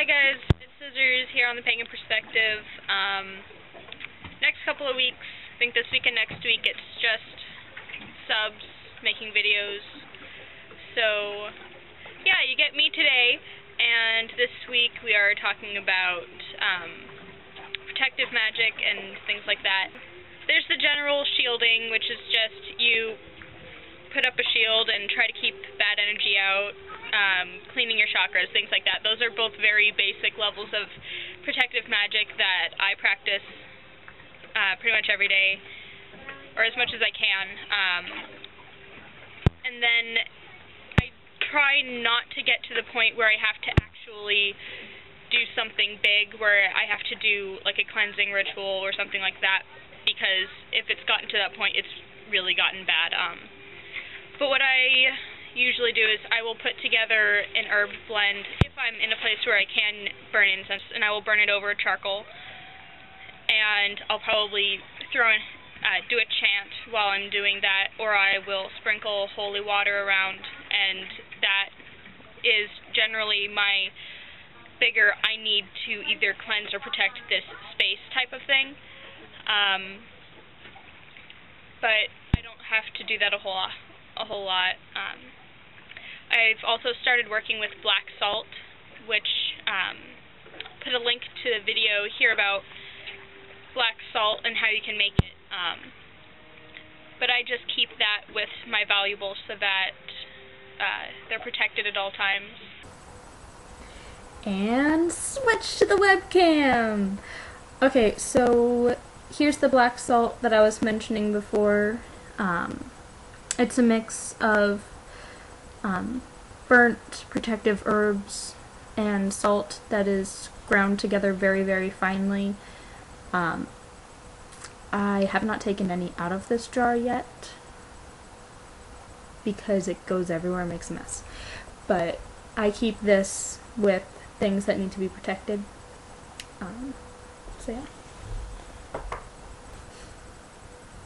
Hi guys, it's Scissors here on the Pagan Perspective. Next couple of weeks, I think this week and next week, it's just subs, making videos. So, yeah, you get me today, and this week we are talking about protective magic and things like that. There's the general shielding, which is just you put up a shield and try to keep bad energy out. Cleaning your chakras, things like that. Those are both very basic levels of protective magic that I practice pretty much every day, or as much as I can. And then I try not to get to the point where I have to actually do something big, where I have to do like a cleansing ritual or something like that, because if it's gotten to that point, it's really gotten bad. But what I usually do is I will put together an herb blend if I'm in a place where I can burn incense, and I will burn it over charcoal, and I'll probably do a chant while I'm doing that, or I will sprinkle holy water around, and that is generally my bigger I need to either cleanse or protect this space type of thing. But I don't have to do that a whole lot. I've also started working with black salt, which put a link to the video here about black salt and how you can make it. But I just keep that with my valuables so that they're protected at all times. And switch to the webcam! Okay, so here's the black salt that I was mentioning before. It's a mix of burnt protective herbs and salt that is ground together very, very finely. I have not taken any out of this jar yet because it goes everywhere and makes a mess. But I keep this with things that need to be protected. So yeah.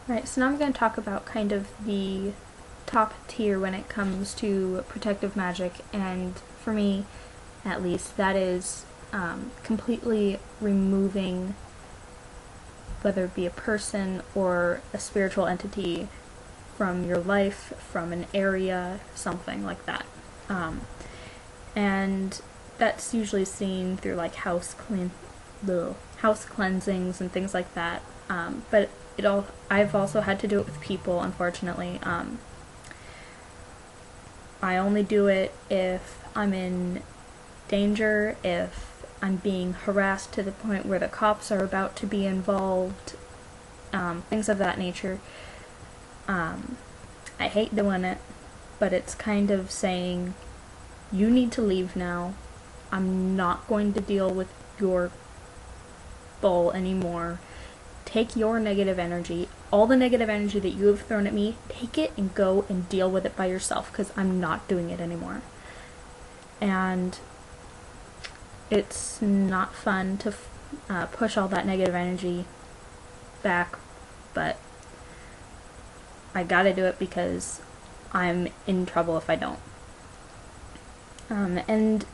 Right, so now I'm going to talk about kind of the top tier when it comes to protective magic, and for me, at least, that is completely removing, whether it be a person or a spiritual entity, from your life, from an area, something like that. And that's usually seen through like house cleansings and things like that. But I've also had to do it with people, unfortunately. I only do it if I'm in danger, if I'm being harassed to the point where the cops are about to be involved, things of that nature. I hate doing it, but it's kind of saying, you need to leave now. I'm not going to deal with your bull anymore. Take your negative energy, all the negative energy that you have thrown at me, take it and go and deal with it by yourself, because I'm not doing it anymore. And it's not fun to push all that negative energy back, but I gotta do it because I'm in trouble if I don't. And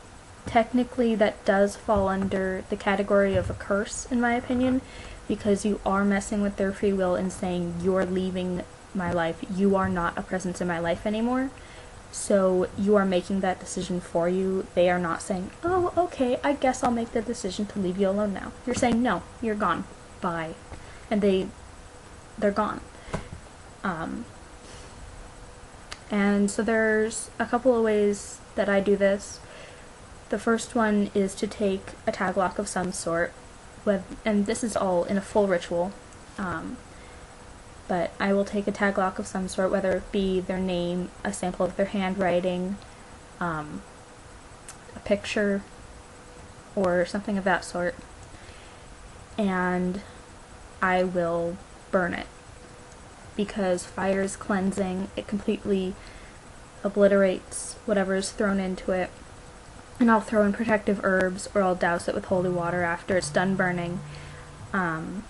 technically that does fall under the category of a curse, in my opinion, because you are messing with their free will and saying, you're leaving my life, you are not a presence in my life anymore. So you are making that decision for you. They are not saying, oh, okay, I guess I'll make the decision to leave you alone now. You're saying, no, you're gone, bye. And they're gone. And so there's a couple of ways that I do this. The first one is to take a tag lock of some sort, and this is all in a full ritual, but I will take a tag lock of some sort, whether it be their name, a sample of their handwriting, a picture, or something of that sort, and I will burn it, because fire is cleansing. It completely obliterates whatever is thrown into it. And I'll throw in protective herbs, or I'll douse it with holy water after it's done burning. And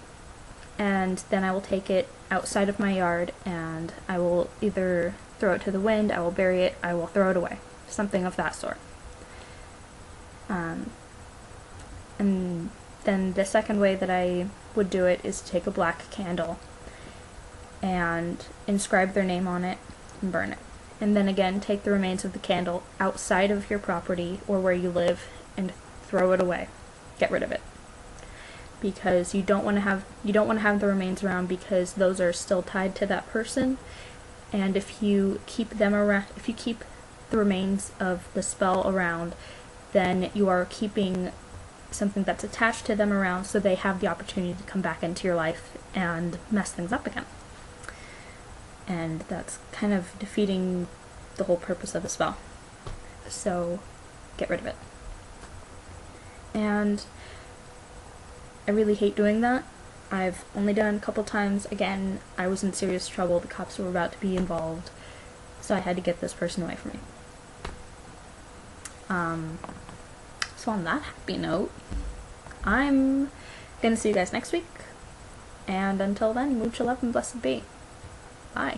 then I will take it outside of my yard, and I will either throw it to the wind, I will bury it, I will throw it away. Something of that sort. And then the second way that I would do it is to take a black candle and inscribe their name on it and burn it. And then again, take the remains of the candle outside of your property or where you live and throw it away. Get rid of it. Because you don't want to have the remains around, because those are still tied to that person. And if you keep them around, if you keep the remains of the spell around, then you are keeping something that's attached to them around, so they have the opportunity to come back into your life and mess things up again. And that's kind of defeating the whole purpose of the spell. So get rid of it. And I really hate doing that. I've only done it a couple times. Again, I was in serious trouble. The cops were about to be involved, so I had to get this person away from me. So on that happy note, I'm gonna see you guys next week. And until then, mucha love and blessed be. Bye.